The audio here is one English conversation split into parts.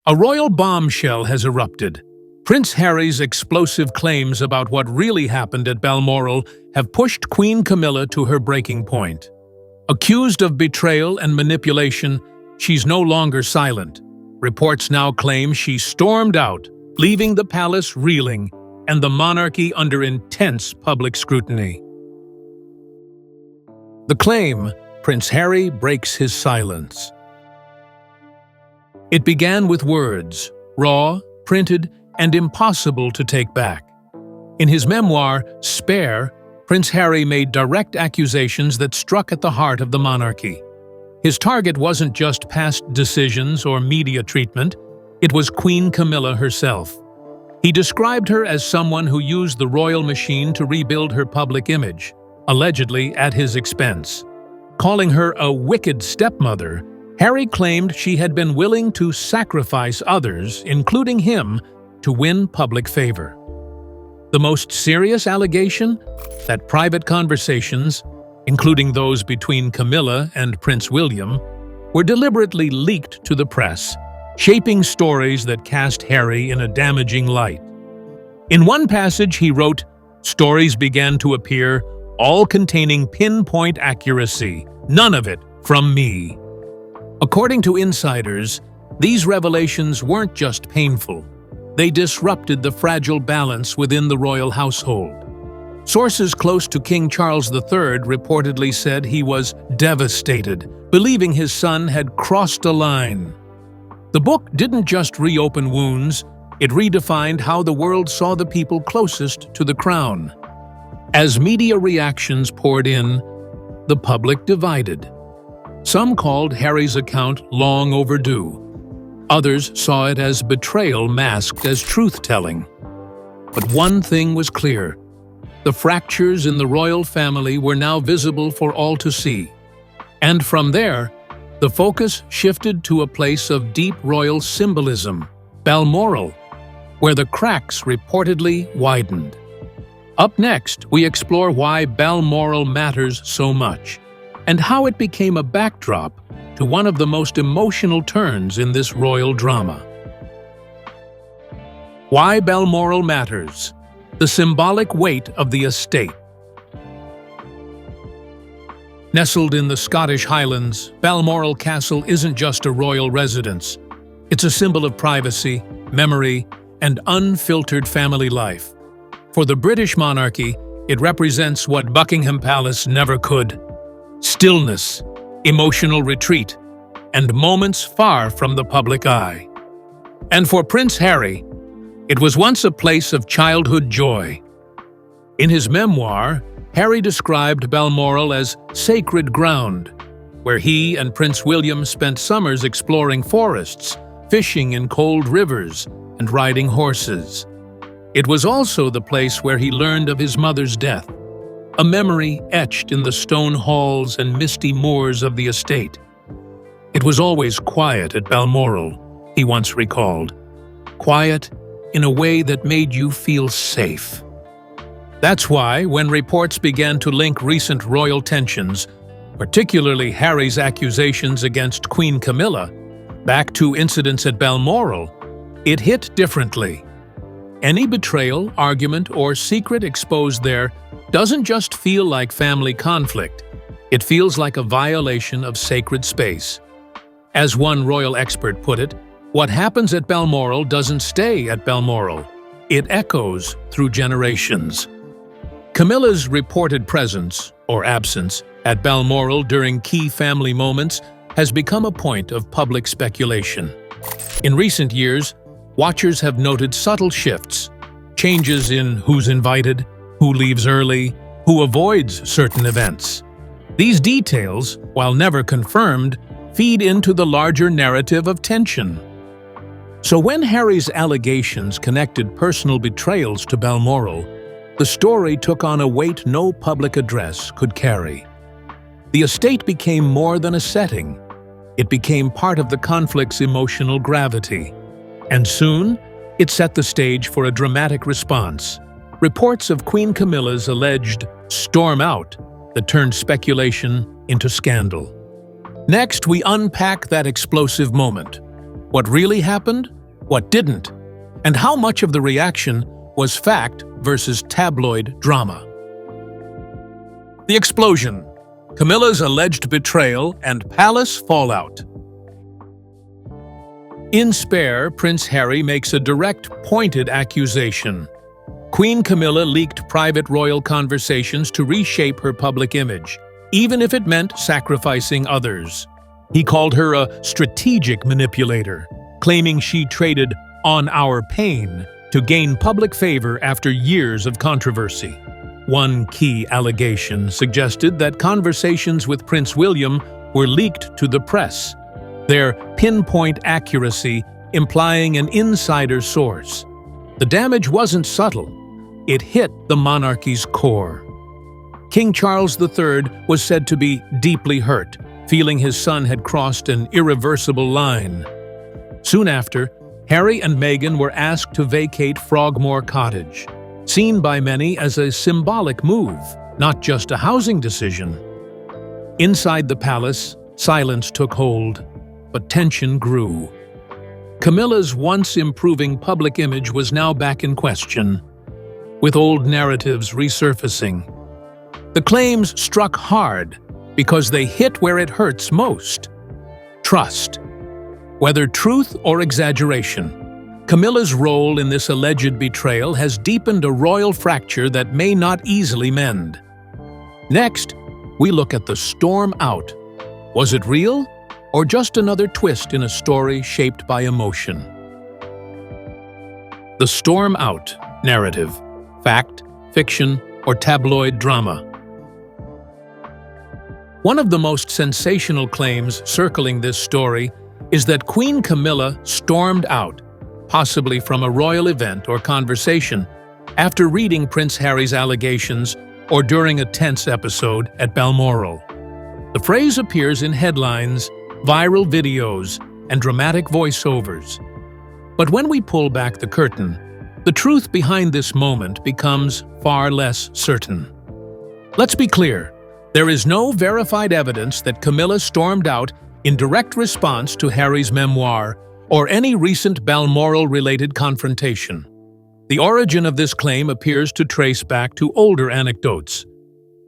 A royal bombshell has erupted. Prince Harry's explosive claims about what really happened at Balmoral have pushed Queen Camilla to her breaking point. Accused of betrayal and manipulation, she's no longer silent. Reports now claim she stormed out, leaving the palace reeling and the monarchy under intense public scrutiny. The claim: Prince Harry breaks his silence. It began with words, raw, printed, and impossible to take back. In his memoir, Spare, Prince Harry made direct accusations that struck at the heart of the monarchy. His target wasn't just past decisions or media treatment, it was Queen Camilla herself. He described her as someone who used the royal machine to rebuild her public image, allegedly at his expense. Calling her a wicked stepmother, Harry claimed she had been willing to sacrifice others, including him, to win public favor. The most serious allegation? That private conversations, including those between Camilla and Prince William, were deliberately leaked to the press, shaping stories that cast Harry in a damaging light. In one passage he wrote, "Stories began to appear, all containing pinpoint accuracy, none of it from me." According to insiders, these revelations weren't just painful. They disrupted the fragile balance within the royal household. Sources close to King Charles III reportedly said he was devastated, believing his son had crossed a line. The book didn't just reopen wounds, it redefined how the world saw the people closest to the crown. As media reactions poured in, the public divided. Some called Harry's account long overdue. Others saw it as betrayal masked as truth-telling. But one thing was clear: the fractures in the royal family were now visible for all to see. And from there, the focus shifted to a place of deep royal symbolism, Balmoral, where the cracks reportedly widened. Up next, we explore why Balmoral matters so much, and how it became a backdrop to one of the most emotional turns in this royal drama. Why Balmoral matters: the symbolic weight of the estate. Nestled in the Scottish Highlands, Balmoral Castle isn't just a royal residence. It's a symbol of privacy, memory, and unfiltered family life. For the British monarchy, it represents what Buckingham Palace never could: stillness, emotional retreat, and moments far from the public eye. And for Prince Harry, it was once a place of childhood joy. In his memoir, Harry described Balmoral as sacred ground, where he and Prince William spent summers exploring forests, fishing in cold rivers, and riding horses. It was also the place where he learned of his mother's death, a memory etched in the stone halls and misty moors of the estate. It was always quiet at Balmoral, he once recalled. Quiet in a way that made you feel safe. That's why, when reports began to link recent royal tensions, particularly Harry's accusations against Queen Camilla, back to incidents at Balmoral, it hit differently. Any betrayal, argument, or secret exposed there doesn't just feel like family conflict, it feels like a violation of sacred space. As one royal expert put it, what happens at Balmoral doesn't stay at Balmoral. It echoes through generations. Camilla's reported presence, or absence, at Balmoral during key family moments has become a point of public speculation. In recent years, watchers have noted subtle shifts, changes in who's invited, who leaves early, who avoids certain events. These details, while never confirmed, feed into the larger narrative of tension. So when Harry's allegations connected personal betrayals to Balmoral, the story took on a weight no public address could carry. The estate became more than a setting. It became part of the conflict's emotional gravity. And soon, it set the stage for a dramatic response. Reports of Queen Camilla's alleged storm out that turned speculation into scandal. Next, we unpack that explosive moment. What really happened? What didn't? And how much of the reaction was fact versus tabloid drama? The explosion, Camilla's alleged betrayal, and palace fallout. In Spare, Prince Harry makes a direct, pointed accusation. Queen Camilla leaked private royal conversations to reshape her public image, even if it meant sacrificing others. He called her a strategic manipulator, claiming she traded on our pain to gain public favor after years of controversy. One key allegation suggested that conversations with Prince William were leaked to the press, their pinpoint accuracy implying an insider source. The damage wasn't subtle. It hit the monarchy's core. King Charles III was said to be deeply hurt, feeling his son had crossed an irreversible line. Soon after, Harry and Meghan were asked to vacate Frogmore Cottage, seen by many as a symbolic move, not just a housing decision. Inside the palace, silence took hold, but tension grew. Camilla's once improving public image was now back in question, with old narratives resurfacing. The claims struck hard because they hit where it hurts most: trust. Whether truth or exaggeration, Camilla's role in this alleged betrayal has deepened a royal fracture that may not easily mend. Next, we look at the storm out. Was it real, or just another twist in a story shaped by emotion? The storm out narrative: fact, fiction, or tabloid drama. One of the most sensational claims circling this story is that Queen Camilla stormed out, possibly from a royal event or conversation, after reading Prince Harry's allegations or during a tense episode at Balmoral. The phrase appears in headlines, viral videos, and dramatic voiceovers. But when we pull back the curtain, the truth behind this moment becomes far less certain. Let's be clear, there is no verified evidence that Camilla stormed out in direct response to Harry's memoir or any recent Balmoral-related confrontation. The origin of this claim appears to trace back to older anecdotes.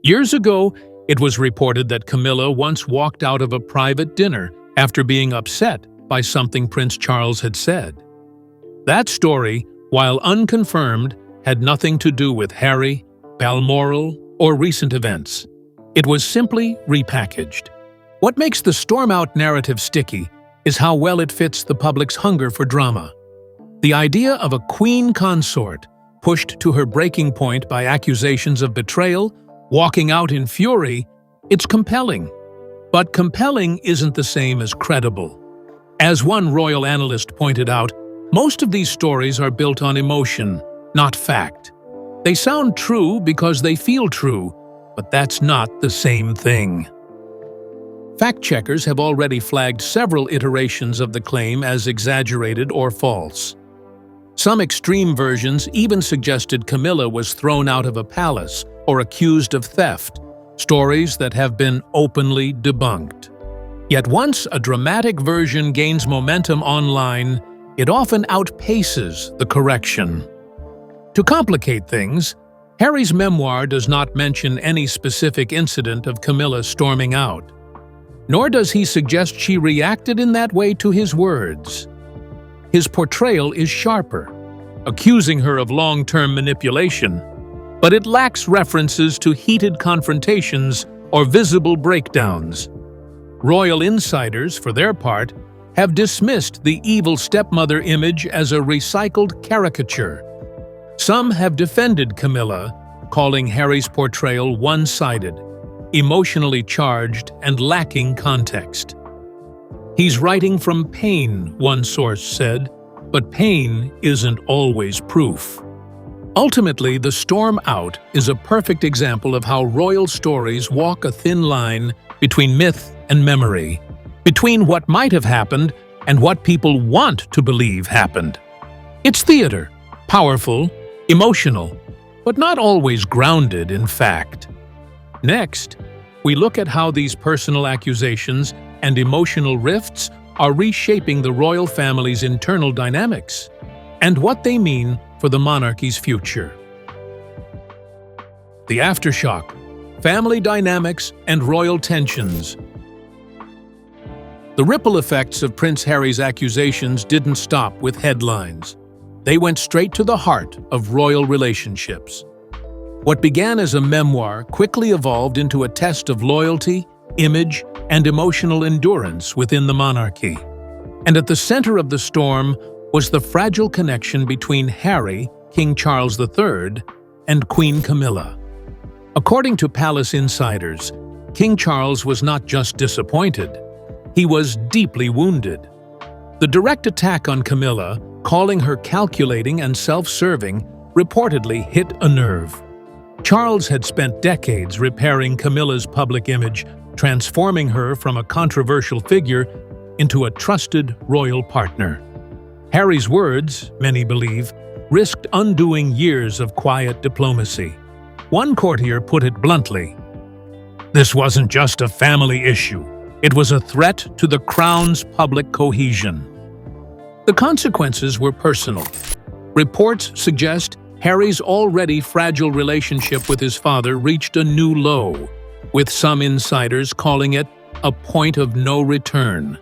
Years ago, it was reported that Camilla once walked out of a private dinner after being upset by something Prince Charles had said. That story, while unconfirmed, had nothing to do with Harry, Balmoral, or recent events. It was simply repackaged. What makes the storm-out narrative sticky is how well it fits the public's hunger for drama. The idea of a queen consort, pushed to her breaking point by accusations of betrayal, walking out in fury, it's compelling. But compelling isn't the same as credible. As one royal analyst pointed out, most of these stories are built on emotion, not fact. They sound true because they feel true, but that's not the same thing. Fact-checkers have already flagged several iterations of the claim as exaggerated or false. Some extreme versions even suggested Camilla was thrown out of a palace or accused of theft, stories that have been openly debunked. Yet once a dramatic version gains momentum online, it often outpaces the correction. To complicate things, Harry's memoir does not mention any specific incident of Camilla storming out. Nor does he suggest she reacted in that way to his words. His portrayal is sharper, accusing her of long-term manipulation, but it lacks references to heated confrontations or visible breakdowns. Royal insiders, for their part, have dismissed the evil stepmother image as a recycled caricature. Some have defended Camilla, calling Harry's portrayal one-sided, emotionally charged, and lacking context. He's writing from pain, one source said, but pain isn't always proof. Ultimately, the storm out is a perfect example of how royal stories walk a thin line between myth and memory, between what might have happened and what people want to believe happened. It's theater, powerful, emotional, but not always grounded in fact. Next, we look at how these personal accusations and emotional rifts are reshaping the royal family's internal dynamics and what they mean for the monarchy's future. The aftershock, family dynamics, and royal tensions. The ripple effects of Prince Harry's accusations didn't stop with headlines. They went straight to the heart of royal relationships. What began as a memoir quickly evolved into a test of loyalty, image, and emotional endurance within the monarchy. And at the center of the storm was the fragile connection between Harry, King Charles III, and Queen Camilla. According to palace insiders, King Charles was not just disappointed, he was deeply wounded. The direct attack on Camilla, calling her calculating and self-serving, reportedly hit a nerve. Charles had spent decades repairing Camilla's public image, transforming her from a controversial figure into a trusted royal partner. Harry's words, many believe, risked undoing years of quiet diplomacy. One courtier put it bluntly, "This wasn't just a family issue. It was a threat to the crown's public cohesion." The consequences were personal. Reports suggest Harry's already fragile relationship with his father reached a new low, with some insiders calling it a point of no return.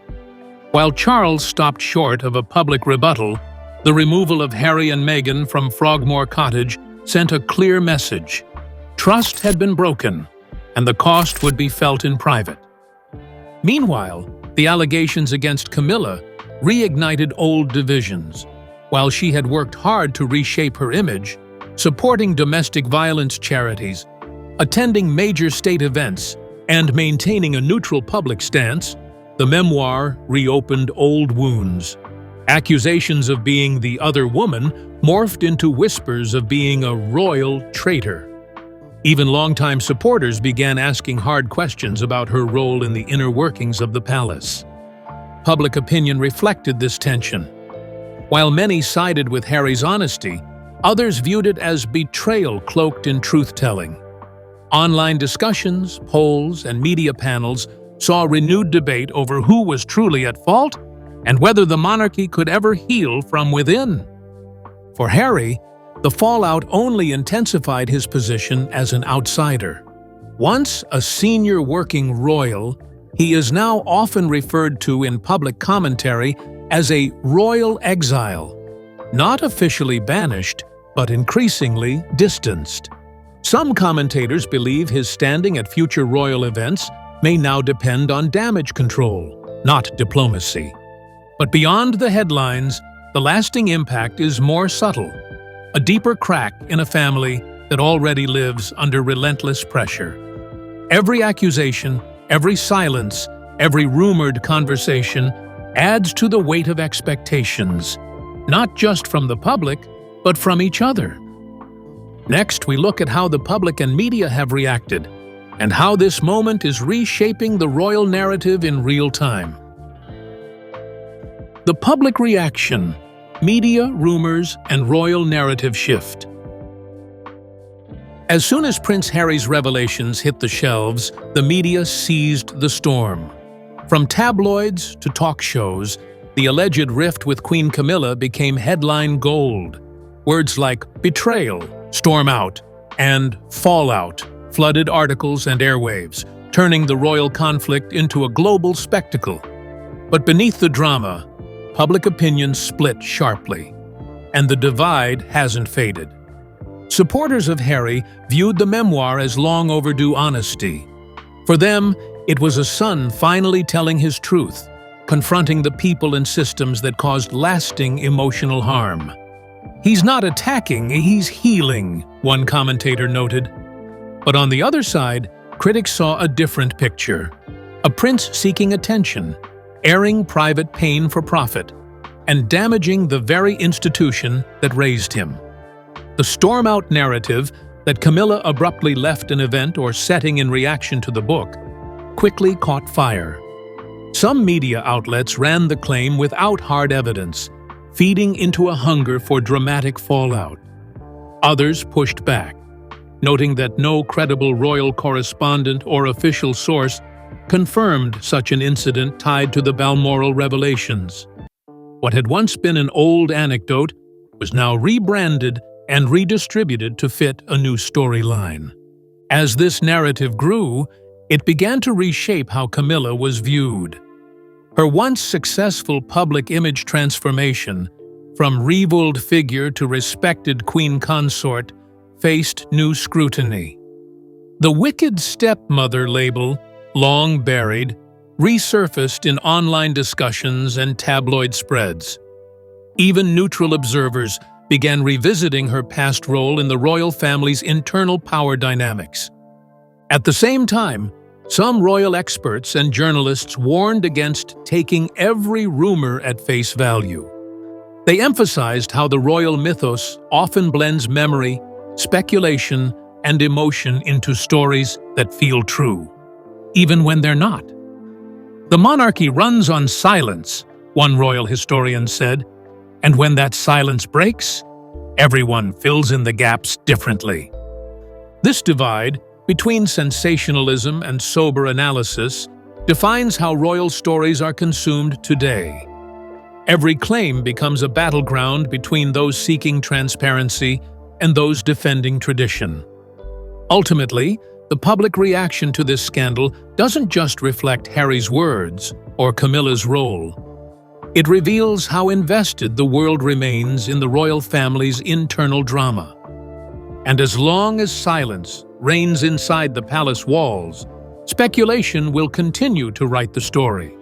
While Charles stopped short of a public rebuttal, the removal of Harry and Meghan from Frogmore Cottage sent a clear message. Trust had been broken, and the cost would be felt in private. Meanwhile, the allegations against Camilla reignited old divisions. While she had worked hard to reshape her image, supporting domestic violence charities, attending major state events, and maintaining a neutral public stance, the memoir reopened old wounds. Accusations of being the other woman morphed into whispers of being a royal traitor. Even longtime supporters began asking hard questions about her role in the inner workings of the palace. Public opinion reflected this tension. While many sided with Harry's honesty, others viewed it as betrayal cloaked in truth-telling. Online discussions, polls, and media panels saw renewed debate over who was truly at fault and whether the monarchy could ever heal from within. For Harry, the fallout only intensified his position as an outsider. Once a senior working royal, he is now often referred to in public commentary as a royal exile, not officially banished, but increasingly distanced. Some commentators believe his standing at future royal events may now depend on damage control, not diplomacy. But beyond the headlines, the lasting impact is more subtle, a deeper crack in a family that already lives under relentless pressure. Every accusation, every silence, every rumored conversation adds to the weight of expectations, not just from the public, but from each other. Next, we look at how the public and media have reacted, and how this moment is reshaping the royal narrative in real time. The public reaction, media, rumors, and royal narrative shift. As soon as Prince Harry's revelations hit the shelves, the media seized the storm. From tabloids to talk shows, the alleged rift with Queen Camilla became headline gold. Words like betrayal, storm out, and fallout flooded articles and airwaves, turning the royal conflict into a global spectacle. But beneath the drama, public opinion split sharply, and the divide hasn't faded. Supporters of Harry viewed the memoir as long overdue honesty. For them, it was a son finally telling his truth, confronting the people and systems that caused lasting emotional harm. "He's not attacking, he's healing," one commentator noted. But on the other side, critics saw a different picture. A prince seeking attention, airing private pain for profit, and damaging the very institution that raised him. The storm-out narrative that Camilla abruptly left an event or setting in reaction to the book quickly caught fire. Some media outlets ran the claim without hard evidence, feeding into a hunger for dramatic fallout. Others pushed back, noting that no credible royal correspondent or official source confirmed such an incident tied to the Balmoral revelations. What had once been an old anecdote was now rebranded and redistributed to fit a new storyline. As this narrative grew, it began to reshape how Camilla was viewed. Her once successful public image transformation, from revealed figure to respected queen consort, faced new scrutiny. The wicked stepmother label, long buried, resurfaced in online discussions and tabloid spreads. Even neutral observers began revisiting her past role in the royal family's internal power dynamics. At the same time, some royal experts and journalists warned against taking every rumor at face value. They emphasized how the royal mythos often blends memory, speculation, and emotion into stories that feel true, even when they're not. The monarchy runs on silence, one royal historian said, and when that silence breaks, everyone fills in the gaps differently. This divide between sensationalism and sober analysis defines how royal stories are consumed today. Every claim becomes a battleground between those seeking transparency and those defending tradition. Ultimately, the public reaction to this scandal doesn't just reflect Harry's words or Camilla's role. It reveals how invested the world remains in the royal family's internal drama. And as long as silence reigns inside the palace walls, speculation will continue to write the story.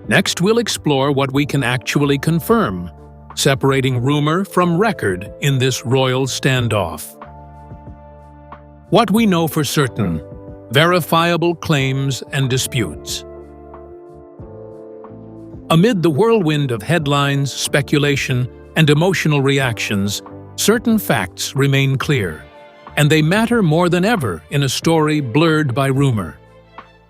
Next, we'll explore what we can actually confirm, separating rumor from record in this royal standoff. What we know for certain: verifiable claims and disputes. Amid the whirlwind of headlines, speculation, and emotional reactions, certain facts remain clear, and they matter more than ever in a story blurred by rumor.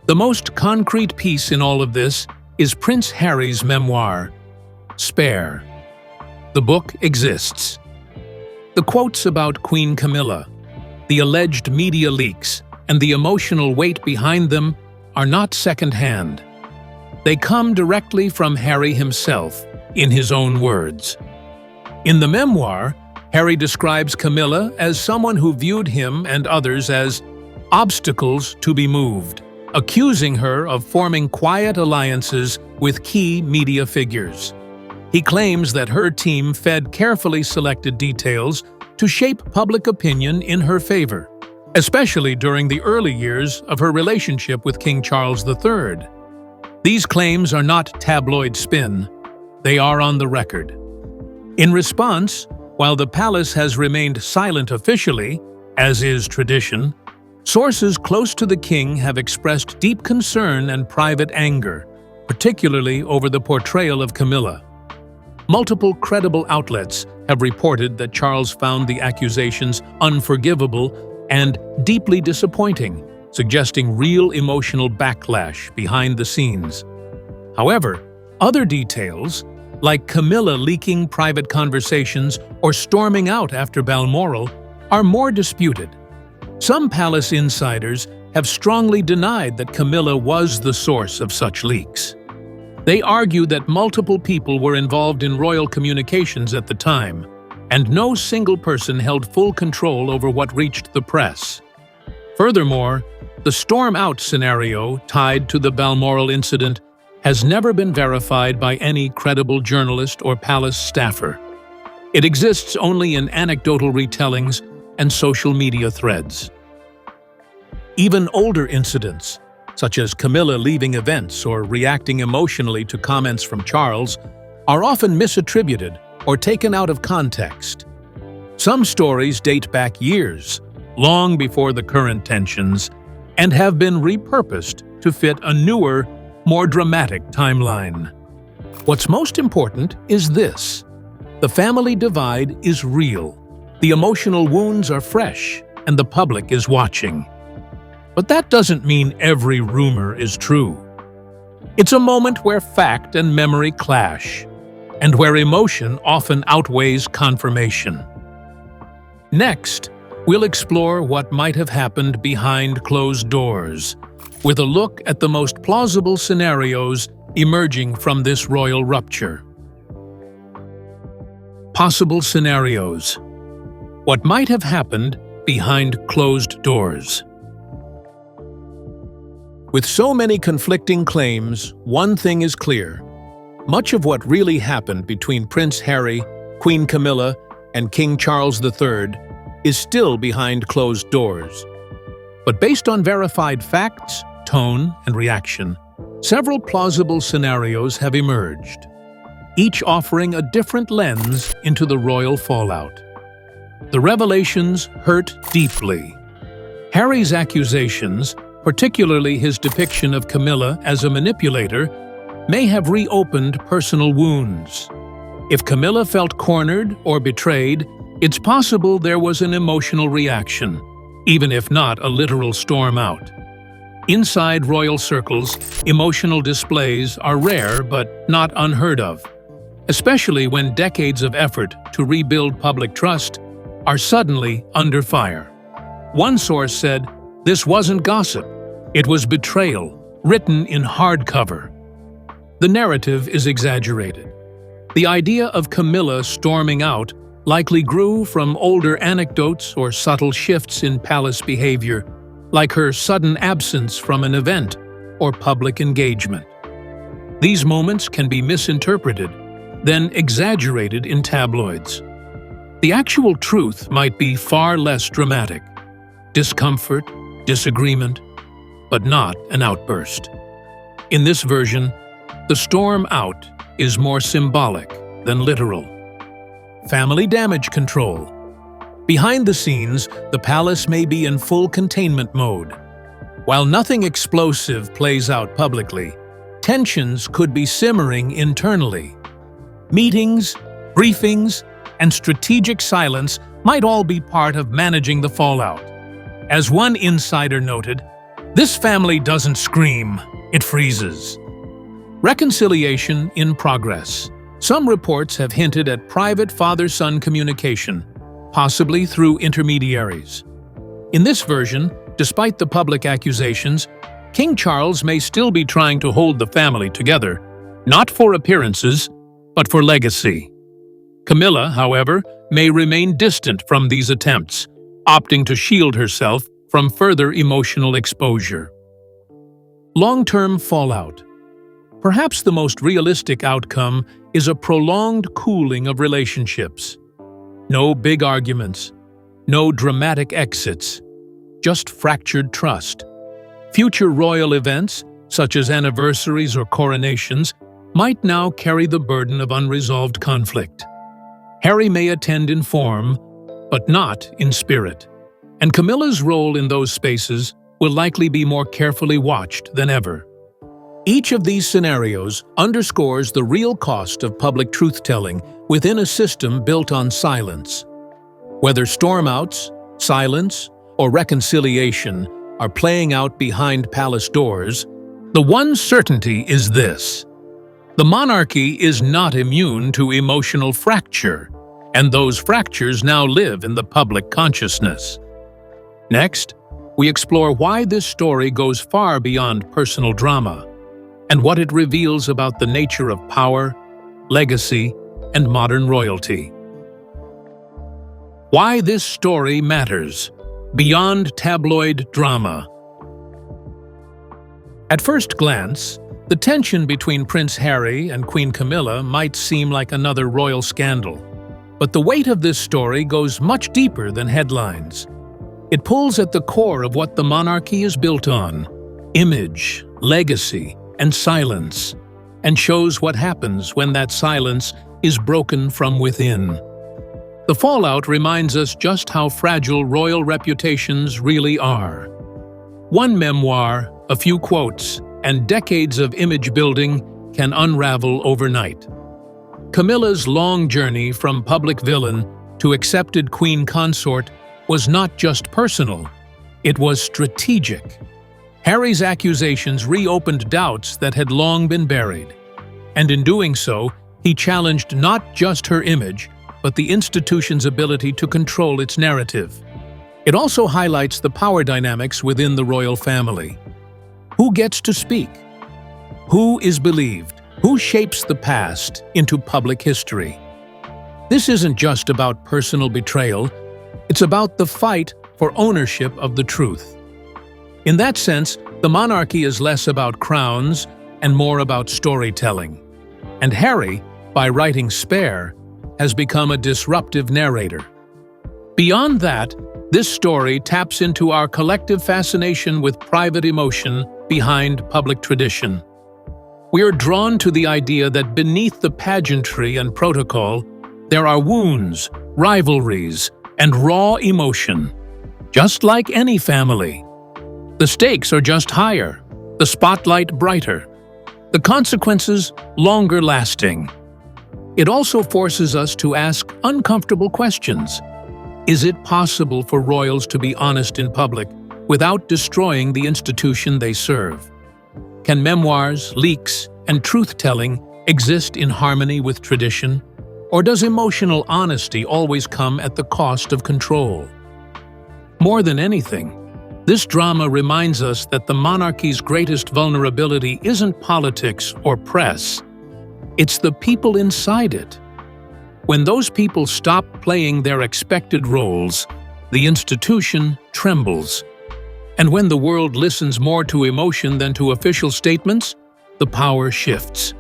The most concrete piece in all of this is Prince Harry's memoir, Spare. The book exists. The quotes about Queen Camilla, the alleged media leaks, and the emotional weight behind them are not second-hand. They come directly from Harry himself, in his own words. In the memoir, Harry describes Camilla as someone who viewed him and others as obstacles to be moved, accusing her of forming quiet alliances with key media figures. He claims that her team fed carefully selected details to shape public opinion in her favor, especially during the early years of her relationship with King Charles III. These claims are not tabloid spin, they are on the record. In response, while the palace has remained silent officially, as is tradition, sources close to the king have expressed deep concern and private anger, particularly over the portrayal of Camilla. Multiple credible outlets have reported that Charles found the accusations unforgivable and deeply disappointing, suggesting real emotional backlash behind the scenes. However, other details, like Camilla leaking private conversations or storming out after Balmoral, are more disputed. Some palace insiders have strongly denied that Camilla was the source of such leaks. They argue that multiple people were involved in royal communications at the time, and no single person held full control over what reached the press. Furthermore, the storm out scenario tied to the Balmoral incident has never been verified by any credible journalist or palace staffer. It exists only in anecdotal retellings and social media threads. Even older incidents, such as Camilla leaving events or reacting emotionally to comments from Charles, are often misattributed or taken out of context. Some stories date back years, long before the current tensions, and have been repurposed to fit a newer, more dramatic timeline. What's most important is this: the family divide is real, the emotional wounds are fresh, and the public is watching. But that doesn't mean every rumor is true. It's a moment where fact and memory clash, and where emotion often outweighs confirmation. Next, we'll explore what might have happened behind closed doors, with a look at the most plausible scenarios emerging from this royal rupture. Possible scenarios. What might have happened behind closed doors? With so many conflicting claims, one thing is clear. Much of what really happened between Prince Harry, Queen Camilla, and King Charles III is still behind closed doors. But based on verified facts, tone, and reaction, several plausible scenarios have emerged, each offering a different lens into the royal fallout. The revelations hurt deeply. Harry's accusations, particularly his depiction of Camilla as a manipulator, may have reopened personal wounds. If Camilla felt cornered or betrayed, it's possible there was an emotional reaction, even if not a literal storm out. Inside royal circles, emotional displays are rare but not unheard of, especially when decades of effort to rebuild public trust are suddenly under fire. One source said, "This wasn't gossip, it was betrayal, written in hardcover." The narrative is exaggerated. The idea of Camilla storming out likely grew from older anecdotes or subtle shifts in palace behavior, like her sudden absence from an event or public engagement. These moments can be misinterpreted, then exaggerated in tabloids. The actual truth might be far less dramatic: discomfort, disagreement, but not an outburst. In this version, the storm out is more symbolic than literal. Family damage control. Behind the scenes, the palace may be in full containment mode. While nothing explosive plays out publicly, tensions could be simmering internally. Meetings, briefings, and strategic silence might all be part of managing the fallout. As one insider noted, "This family doesn't scream, it freezes." Reconciliation in progress. Some reports have hinted at private father-son communication, possibly through intermediaries. In this version, despite the public accusations, King Charles may still be trying to hold the family together, not for appearances, but for legacy. Camilla, however, may remain distant from these attempts, opting to shield herself from further emotional exposure. Long-term fallout. Perhaps the most realistic outcome is a prolonged cooling of relationships. No big arguments, no dramatic exits, just fractured trust. Future royal events, such as anniversaries or coronations, might now carry the burden of unresolved conflict. Harry may attend in form, but not in spirit, and Camilla's role in those spaces will likely be more carefully watched than ever. Each of these scenarios underscores the real cost of public truth-telling within a system built on silence. Whether stormouts, silence, or reconciliation are playing out behind palace doors, the one certainty is this: the monarchy is not immune to emotional fracture, and those fractures now live in the public consciousness. Next, we explore why this story goes far beyond personal drama, and what it reveals about the nature of power, legacy, and modern royalty. Why this story matters, beyond tabloid drama. At first glance, the tension between Prince Harry and Queen Camilla might seem like another royal scandal, but the weight of this story goes much deeper than headlines. It pulls at the core of what the monarchy is built on: image, legacy, and silence, and shows what happens when that silence is broken from within. The fallout reminds us just how fragile royal reputations really are. One memoir, a few quotes, and decades of image building can unravel overnight. Camilla's long journey from public villain to accepted queen consort was not just personal, it was strategic. Harry's accusations reopened doubts that had long been buried, and in doing so, he challenged not just her image, but the institution's ability to control its narrative. It also highlights the power dynamics within the royal family. Who gets to speak? Who is believed? Who shapes the past into public history? This isn't just about personal betrayal, it's about the fight for ownership of the truth. In that sense, the monarchy is less about crowns and more about storytelling. And Harry, by writing Spare, has become a disruptive narrator. Beyond that, this story taps into our collective fascination with private emotion behind public tradition. We are drawn to the idea that beneath the pageantry and protocol, there are wounds, rivalries, and raw emotion. Just like any family. The stakes are just higher, the spotlight brighter, the consequences longer lasting. It also forces us to ask uncomfortable questions. Is it possible for royals to be honest in public without destroying the institution they serve? Can memoirs, leaks, and truth-telling exist in harmony with tradition? Or does emotional honesty always come at the cost of control? More than anything, this drama reminds us that the monarchy's greatest vulnerability isn't politics or press. It's the people inside it. When those people stop playing their expected roles, the institution trembles. And when the world listens more to emotion than to official statements, the power shifts.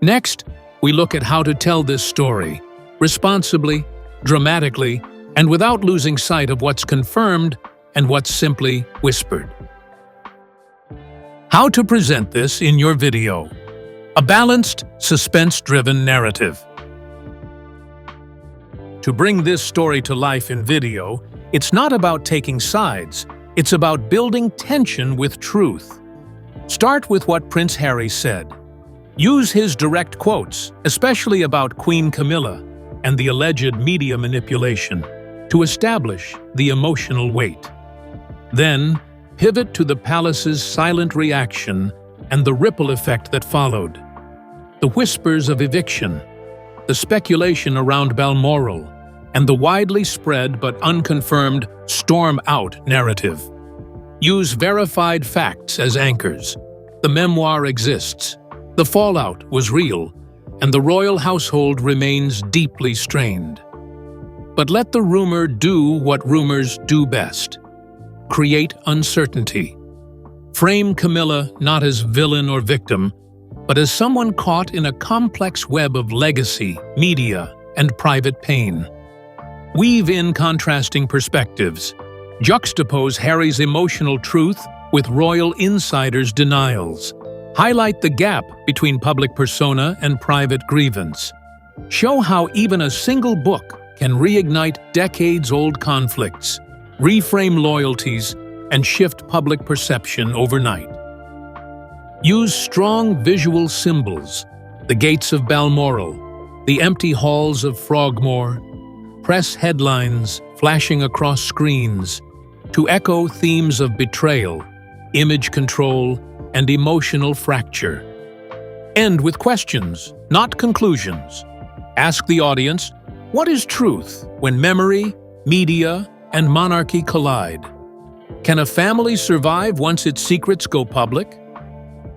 Next, we look at how to tell this story, responsibly, dramatically, and without losing sight of what's confirmed and what's simply whispered. How to present this in your video. A balanced, suspense-driven narrative. To bring this story to life in video, it's not about taking sides, it's about building tension with truth. Start with what Prince Harry said. Use his direct quotes, especially about Queen Camilla and the alleged media manipulation, to establish the emotional weight. Then, pivot to the palace's silent reaction and the ripple effect that followed. The whispers of eviction, the speculation around Balmoral, and the widely spread but unconfirmed storm out narrative. Use verified facts as anchors. The memoir exists. The fallout was real, and the royal household remains deeply strained. But let the rumor do what rumors do best. Create uncertainty. Frame Camilla not as villain or victim, but as someone caught in a complex web of legacy, media, and private pain. Weave in contrasting perspectives. Juxtapose Harry's emotional truth with royal insiders' denials. Highlight the gap between public persona and private grievance. Show how even a single book can reignite decades-old conflicts, reframe loyalties, and shift public perception overnight. Use strong visual symbols, the gates of Balmoral, the empty halls of Frogmore, press headlines flashing across screens, to echo themes of betrayal, image control, and emotional fracture. End with questions, not conclusions. Ask the audience, what is truth when memory, media, and monarchy collide? Can a family survive once its secrets go public?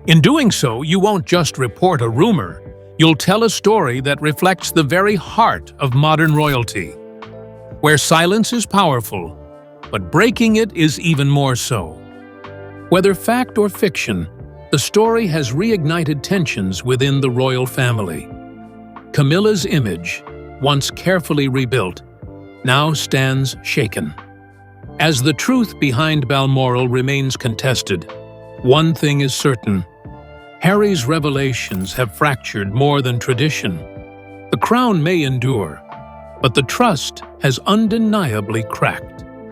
In doing so, you won't just report a rumor. You'll tell a story that reflects the very heart of modern royalty, where silence is powerful, but breaking it is even more so. Whether fact or fiction, the story has reignited tensions within the royal family. Camilla's image, once carefully rebuilt, now stands shaken. As the truth behind Balmoral remains contested, one thing is certain. Harry's revelations have fractured more than tradition. The crown may endure, but the trust has undeniably cracked.